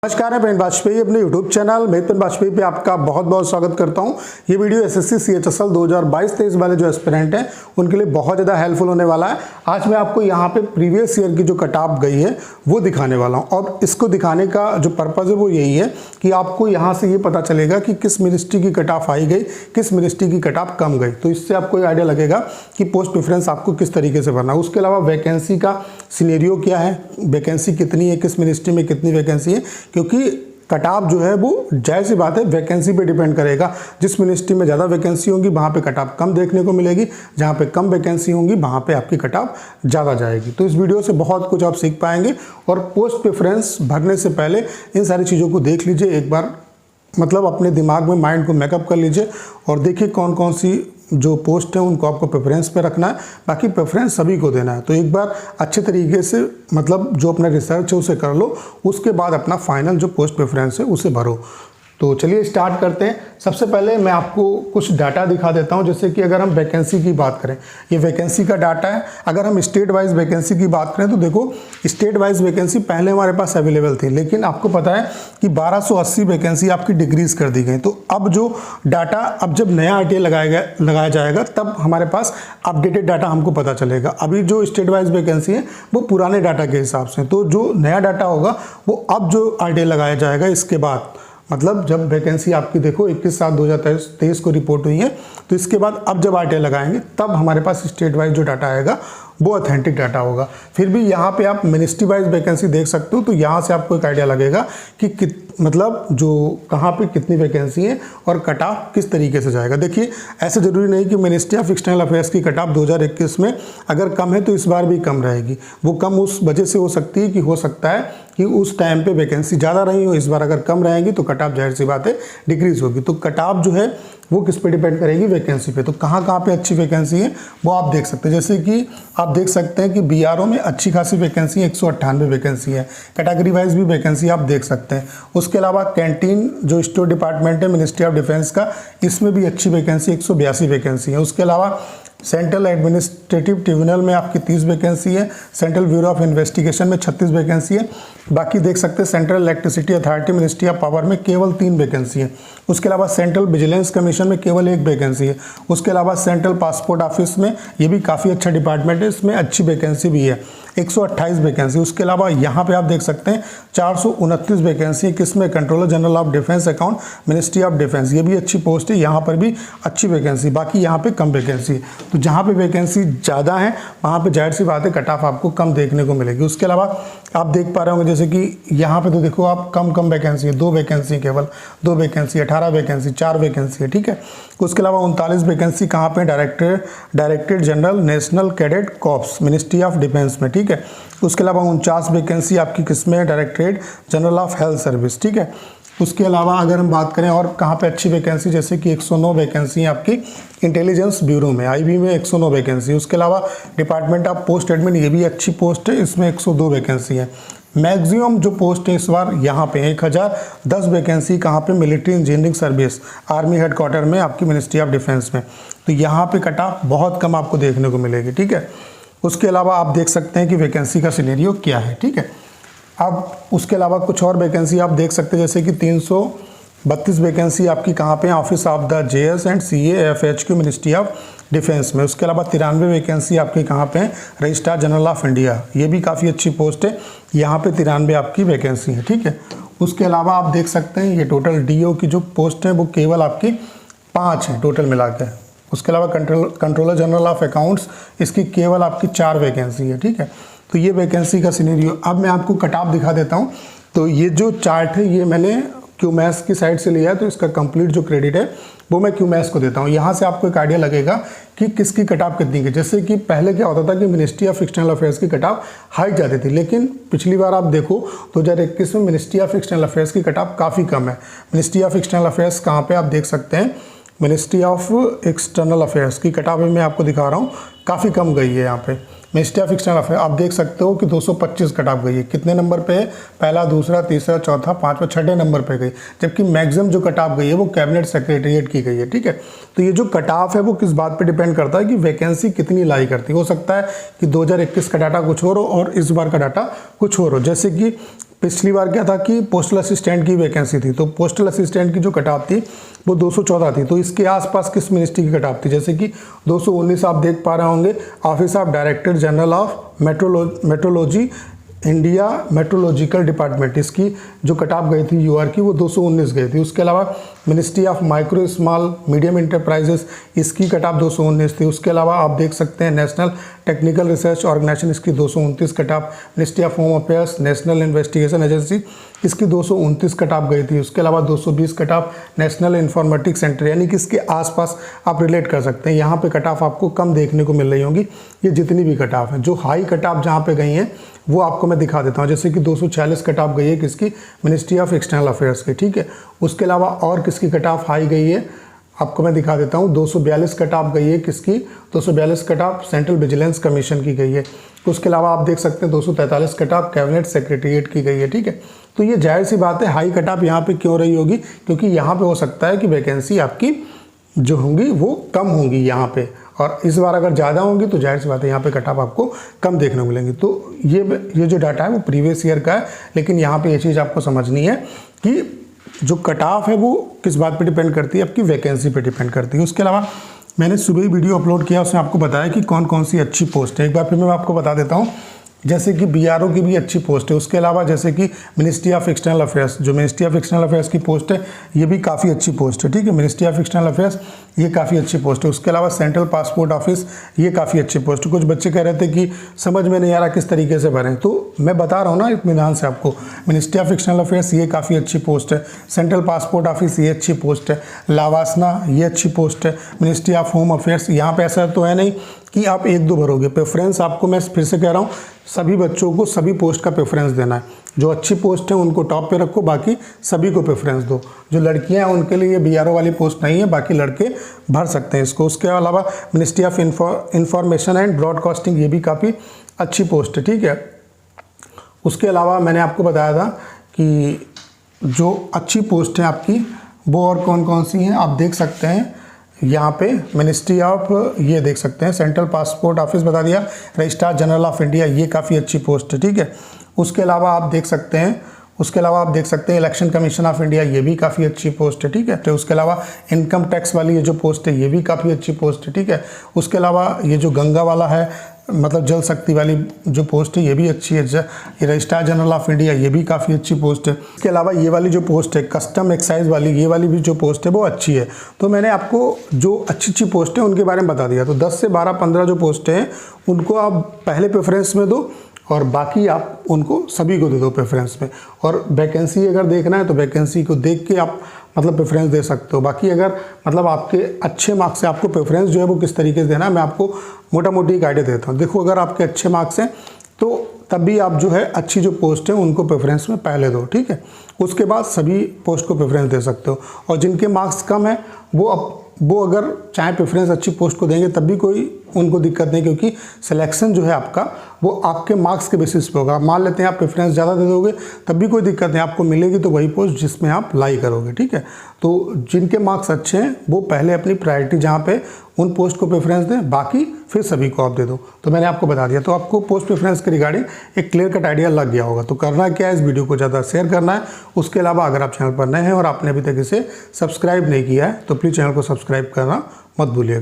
नमस्कार, मैं पेन वाजपेयी अपने YouTube चैनल मैं पेन वाजपेयी पे आपका बहुत बहुत स्वागत करता हूं। ये वीडियो एसएससी CHSL 2022-23 वाले जो एस्पिरेंट हैं उनके लिए बहुत ज़्यादा हेल्पफुल होने वाला है। आज मैं आपको यहाँ पे प्रीवियस ईयर की जो कट ऑफ गई है वो दिखाने वाला हूँ, और इसको दिखाने का जो पर्पज़ है वो यही है कि आपको यहाँ से ये पता चलेगा कि किस मिनिस्ट्री की कट ऑफ आई गई, किस मिनिस्ट्री की कट ऑफ कम गई। तो इससे आपको एक आइडिया लगेगा कि पोस्ट प्रेफरेंस आपको किस तरीके से भरना है। उसके अलावा वैकेंसी का सिनेरियो क्या है, वैकेंसी कितनी है, किस मिनिस्ट्री में कितनी वैकेंसी है, क्योंकि कट ऑफ जो है वो जाहिर सी बात है वैकेंसी पे डिपेंड करेगा। जिस मिनिस्ट्री में ज़्यादा वैकेंसी होंगी वहाँ पे कट ऑफ कम देखने को मिलेगी, जहाँ पे कम वैकेंसी होंगी वहाँ पे आपकी कट ऑफ ज़्यादा जाएगी। तो इस वीडियो से बहुत कुछ आप सीख पाएंगे, और पोस्ट प्रेफरेंस भरने से पहले इन सारी चीज़ों को देख लीजिए एक बार, मतलब अपने दिमाग में माइंड को मेकअप कर लीजिए और देखिए कौन कौन सी जो पोस्ट है उनको आपको प्रेफरेंस पे रखना है। बाकी प्रेफरेंस सभी को देना है। तो एक बार अच्छे तरीके से मतलब जो अपना रिसर्च है उसे कर लो, उसके बाद अपना फाइनल जो पोस्ट प्रेफरेंस है उसे भरो। तो चलिए स्टार्ट करते हैं। सबसे पहले मैं आपको कुछ डाटा दिखा देता हूं। जैसे कि अगर हम वैकेंसी की बात करें, ये वैकेंसी का डाटा है। अगर हम स्टेट वाइज वैकेंसी की बात करें तो देखो, स्टेट वाइज वैकेंसी पहले हमारे पास अवेलेबल थी, लेकिन आपको पता है कि 1280 वैकेंसी आपकी डिक्रीज कर दी गई। तो अब जो डाटा, अब जब नया RTA लगाया जाएगा तब हमारे पास अपडेटेड डाटा हमको पता चलेगा। अभी जो स्टेट वाइज वैकेंसी है वो पुराने डाटा के हिसाब से, तो जो नया डाटा होगा वो अब जो RTA लगाया जाएगा इसके बाद, मतलब जब वैकेंसी आपकी देखो 21/7/2023 को रिपोर्ट हुई है, तो इसके बाद अब जब RTA लगाएंगे तब हमारे पास स्टेट वाइज जो डाटा आएगा वो ऑथेंटिक डाटा होगा। फिर भी यहाँ पे आप मिनिस्ट्री वाइज वैकेंसी देख सकते हो, तो यहाँ से आपको एक आइडिया लगेगा कि मतलब जो कहाँ पे कितनी वैकेंसी है और कट ऑफ किस तरीके से जाएगा। देखिए, ऐसे ज़रूरी नहीं कि मिनिस्ट्री ऑफ एक्सटर्नल अफेयर्स की कट ऑफ 2021 में अगर कम है तो इस बार भी कम रहेगी। वो कम उस वजह से हो सकती है कि हो सकता है कि उस टाइम पे वैकेंसी ज़्यादा रही हो, इस बार अगर कम रहेंगी तो कट ऑफ जाहिर सी बात है डिक्रीज होगी। तो कट ऑफ जो है वो किस पे डिपेंड करेगी, वैकेंसी पे। तो कहाँ कहाँ पे अच्छी वैकेंसी है वो आप देख सकते हैं। जैसे कि आप देख सकते हैं कि BRO में अच्छी खासी वैकेंसी 198 वैकेंसी है। कैटेगरी वाइज भी वैकेंसी आप देख सकते हैं। उसके अलावा कैंटीन जो स्टोर डिपार्टमेंट है मिनिस्ट्री ऑफ डिफेंस का, इसमें भी अच्छी वैकेंसी 182 वैकेंसी है। उसके अलावा सेंट्रल एडमिनिस्ट्रेटिव ट्रिब्यूनल में आपकी 30 वैकेंसी है। सेंट्रल ब्यूरो ऑफ इन्वेस्टिगेशन में 36 वैकेंसी है। बाकी देख सकते हैं central electricity authority ministry of power में केवल 3 वैकेंसी है। उसके अलावा सेंट्रल विजिलेंस कमीशन में केवल 1 वैकेंसी है। उसके अलावा सेंट्रल पासपोर्ट ऑफिस में, ये भी काफ़ी अच्छा डिपार्टमेंट है, इसमें अच्छी वैकेंसी भी है, 128 वैकेंसी। उसके अलावा यहाँ पे आप देख सकते हैं 429 वैकेंसी है, किसमें, controller general of defence account ministry of defence. ये भी अच्छी पोस्ट है, यहाँ पर भी अच्छी वैकेंसी। बाकी यहाँ पे कम वैकेंसी है। तो जहाँ पे वैकेंसी ज़्यादा है वहाँ पे जाहिर सी बात है कट ऑफ आपको कम देखने को मिलेगी। उसके अलावा आप देख पा रहे होंगे जैसे कि यहाँ पे तो देखो आप कम वैकेंसी है, 2 वैकेंसी, केवल 2 वैकेंसी, 18 वैकेंसी, 4 वैकेंसी है, ठीक है। उसके अलावा 39 वैकेंसी कहाँ पे, directorate general national cadet corps ministry of defence में, ठीक है। उसके अलावा 49 वैकेंसी आपकी किसमें, directorate general of health service, ठीक है। उसके अलावा अगर हम बात करें और कहाँ पे अच्छी वैकेंसी, जैसे कि 109 वैकेंसी है आपकी इंटेलिजेंस ब्यूरो में, IB में 109 वैकेंसी। उसके अलावा डिपार्टमेंट ऑफ पोस्ट एडमिन, ये भी अच्छी पोस्ट है, इसमें 102 वैकेंसी है। मैक्सिमम जो पोस्ट है इस बार यहाँ पे 1010 वैकेंसी कहाँ पे, military engineering service army headquarter में आपकी मिनिस्ट्री ऑफ डिफेंस में। तो यहाँ पे कट ऑफ बहुत कम आपको देखने को मिलेगी, ठीक है। उसके अलावा आप देख सकते हैं कि वैकेंसी का सिनेरियो क्या है, ठीक है। अब उसके अलावा कुछ और वैकेंसी आप देख सकते हैं, जैसे कि 332 वैकेंसी आपकी कहाँ पे, office of the JS and CA FHQ ministry of defence में। उसके अलावा 93 वैकेंसी आपकी कहाँ पे है, रजिस्ट्रार जनरल ऑफ इंडिया, ये भी काफ़ी अच्छी पोस्ट है, यहाँ पे 93 आपकी वैकेंसी है, ठीक है। उसके अलावा आप देख सकते हैं ये टोटल DO की जो पोस्ट है वो केवल आपकी 5 है टोटल मिला के। उसके अलावा कंट्रोलर जनरल ऑफ अकाउंट्स, इसकी केवल आपकी 4 वैकेंसी है, ठीक है। तो ये वैकेंसी का सिनेरियो। अब मैं आपको कट ऑफ दिखा देता हूँ। तो ये जो चार्ट है ये मैंने QMAS की साइड से लिया है, तो इसका कंप्लीट जो क्रेडिट है वो मैं QMAS को देता हूँ। यहाँ से आपको एक आइडिया लगेगा कि किसकी कट ऑफ कितनी की। जैसे कि पहले क्या होता था कि मिनिस्ट्री ऑफ एक्सटर्नल अफेयर्स की कट ऑफ हाई जाती थी, लेकिन पिछली बार आप देखो 2021 में मिनिस्ट्री ऑफ एक्सटर्नल अफेयर्स की कट ऑफ काफ़ी कम है। मिनिस्ट्री ऑफ एक्सटर्नल अफेयर्स कहाँ पे आप देख सकते हैं, मिनिस्ट्री ऑफ एक्सटर्नल अफेयर्स की कट ऑफ मैं आपको दिखा रहा हूँ, काफ़ी कम गई है। यहाँ पे मिनिस्ट्री ऑफ एक्सटर्नल अफेयर आप देख सकते हो कि 225 कट ऑफ गई है। कितने नंबर पे है, पहला, दूसरा, तीसरा, चौथा, पांचवा, छठे नंबर पे गई। जबकि मैक्सिमम जो कट ऑफ गई है वो कैबिनेट सेक्रेटरीट की गई है, ठीक है। तो ये जो कट ऑफ है वो किस बात पे डिपेंड करता है कि वैकेंसी कितनी लाई करती है। हो सकता है कि 2021 का डाटा कुछ और हो और इस बार का डाटा कुछ और हो। जैसे कि पिछली बार क्या था कि पोस्टल असिस्टेंट की वैकेंसी थी, तो पोस्टल असिस्टेंट की जो कट ऑफ थी वो 214 थी। तो इसके आसपास किस मिनिस्ट्री की कट ऑफ थी, जैसे कि 219 आप देख पा रहे होंगे, office of director general of metrology India meteorological department, इसकी जो कट ऑफ गई थी यूआर की वो 219 गई थी। उसके अलावा ministry of micro small medium enterprises, इसकी कट ऑफ 219 थी। उसके अलावा आप देख सकते हैं नेशनल टेक्निकल रिसर्च ऑर्गेनाइजेशन, इसकी 229 cut off. Ministry of home affairs, national investigation agency, इसकी 229 कट ऑफ गई थी। उसके अलावा 220 cut off national informatics centre, यानी कि इसके आसपास आप रिलेट कर सकते हैं। यहाँ पे कट ऑफ आपको कम देखने को मिल रही होंगी। ये जितनी भी कट ऑफ है, जो हाई कट ऑफ जहाँ पे गई हैं वो आपको मैं दिखा देता हूँ। जैसे कि 246 कट ऑफ गई है किसकी, मिनिस्ट्री ऑफ एक्सटर्नल अफेयर्स की, ठीक है। उसके अलावा और किसकी कट ऑफ हाई गई है आपको मैं दिखा देता हूँ। 242 कट ऑफ गई है किसकी, 242 cut off central vigilance commission की गई है। उसके अलावा आप देख सकते हैं 243 कट ऑफ कैबिनेट सेक्रेटरीट की गई है, ठीक है। तो ये जाहिर सी बात है हाई कट ऑफ यहाँ पे क्यों रही होगी, क्योंकि यहाँ पे हो सकता है कि वैकेंसी आपकी जो होंगी वो कम होंगी यहाँ पे, और इस बार अगर ज़्यादा होंगी तो जाहिर सी बात है यहाँ पे कट ऑफ आपको कम देखने को मिलेंगी। तो ये जो डाटा है वो प्रीवियस ईयर का है, लेकिन यहाँ पे ये चीज़ आपको समझनी है कि जो कट ऑफ है वो किस बात पे डिपेंड करती है, आपकी वैकेंसी पे डिपेंड करती है। उसके अलावा मैंने सुबह ही वीडियो अपलोड किया, उसमें आपको बताया कि कौन कौन सी अच्छी पोस्ट है। एक बार फिर मैं आपको बता देता हूँ, जैसे कि बीआरओ की भी अच्छी पोस्ट है। उसके अलावा जैसे कि मिनिस्ट्री ऑफ एक्सटर्नल अफेयर्स, जो मिनिस्ट्री ऑफ एक्सटर्नल अफेयर्स की पोस्ट है ये भी काफ़ी अच्छी पोस्ट है, ठीक है। मिनिस्ट्री ऑफ एक्सटर्नल अफेयर्स ये काफ़ी अच्छी पोस्ट है। उसके अलावा सेंट्रल पासपोर्ट ऑफिस ये काफ़ी अच्छी पोस्ट है। कुछ बच्चे कह रहे थे कि समझ में नहीं आ रहा किस तरीके से भरें, तो मैं बता रहा हूँ ना इत्मीनान से आपको। मिनिस्ट्री ऑफ एक्सटर्नल अफेयर्स ये काफ़ी अच्छी पोस्ट है। सेंट्रल पासपोर्ट ऑफिस ये अच्छी पोस्ट है। लावासना ये अच्छी पोस्ट है। मिनिस्ट्री ऑफ होम अफेयर्स, यहाँ पे ऐसा तो है नहीं कि आप एक दो भरोगे। प्रेफरेंस आपको मैं फिर से कह रहा हूँ, सभी बच्चों को सभी पोस्ट का प्रेफरेंस देना है। जो अच्छी पोस्ट है उनको टॉप पे रखो, बाकी सभी को प्रेफरेंस दो। जो लड़कियां हैं उनके लिए बीआरओ वाली पोस्ट नहीं है, बाकी लड़के भर सकते हैं इसको। उसके अलावा ministry of information and broadcasting ये भी काफ़ी अच्छी पोस्ट है, ठीक है। उसके अलावा मैंने आपको बताया था कि जो अच्छी पोस्ट है आपकी वो और कौन कौन सी हैं, आप देख सकते हैं यहाँ पे। मिनिस्ट्री ऑफ ये देख सकते हैं, सेंट्रल पासपोर्ट ऑफिस बता दिया, रजिस्ट्रार जनरल ऑफ इंडिया ये काफ़ी अच्छी पोस्ट है, ठीक है। उसके अलावा आप देख सकते हैं इलेक्शन कमीशन ऑफ इंडिया ये भी काफ़ी अच्छी पोस्ट है, ठीक है। तो उसके अलावा इनकम टैक्स वाली ये जो पोस्ट है ये भी काफ़ी अच्छी पोस्ट है, ठीक है। उसके अलावा ये जो गंगा वाला है, मतलब जल शक्ति वाली जो पोस्ट है ये भी अच्छी है। ये रजिस्ट्रार जनरल ऑफ इंडिया ये भी काफ़ी अच्छी पोस्ट है। इसके अलावा ये वाली जो पोस्ट है कस्टम एक्साइज वाली, ये वाली भी जो पोस्ट है वो अच्छी है। तो मैंने आपको जो अच्छी अच्छी पोस्ट है उनके बारे में बता दिया। तो 10 से 12-15 जो पोस्ट हैं उनको आप पहले प्रेफरेंस में दो, और बाकी आप उनको सभी को दे दो प्रेफरेंस में। और वैकेंसी अगर देखना है तो वैकेंसी को देख के आप मतलब प्रेफरेंस दे सकते हो। बाकी अगर मतलब आपके अच्छे मार्क्स से आपको प्रेफरेंस जो है वो किस तरीके से देना है, मैं आपको मोटा मोटी एक आइडिया देता हूँ। देखो, अगर आपके अच्छे मार्क्स हैं तो तब भी आप जो है अच्छी जो पोस्ट है उनको प्रेफरेंस में पहले दो, ठीक है। उसके बाद सभी पोस्ट को प्रेफरेंस दे सकते हो। और जिनके मार्क्स कम है वो अगर चाहे प्रेफरेंस अच्छी पोस्ट को देंगे तब भी कोई उनको दिक्कत नहीं, क्योंकि सिलेक्शन जो है आपका वो आपके मार्क्स के बेसिस पे होगा। मान लेते हैं आप प्रेफरेंस ज़्यादा दे दोगे तब भी कोई दिक्कत नहीं, आपको मिलेगी तो वही पोस्ट जिसमें आप लाई करोगे, ठीक है। तो जिनके मार्क्स अच्छे हैं वो पहले अपनी प्रायोरिटी जहाँ पे उन पोस्ट को प्रेफरेंस दें, बाकी फिर सभी को आप दे दो। तो मैंने आपको बता दिया, तो आपको पोस्ट प्रेफरेंस के रिगार्डिंग एक क्लियर कट आइडिया लग गया होगा। तो करना क्या है, इस वीडियो को ज़्यादा शेयर करना है। उसके अलावा अगर आप चैनल पर नए हैं और आपने अभी तक इसे सब्सक्राइब नहीं किया है तो प्लीज़ चैनल को सब्सक्राइब करना मत भूलिएगा।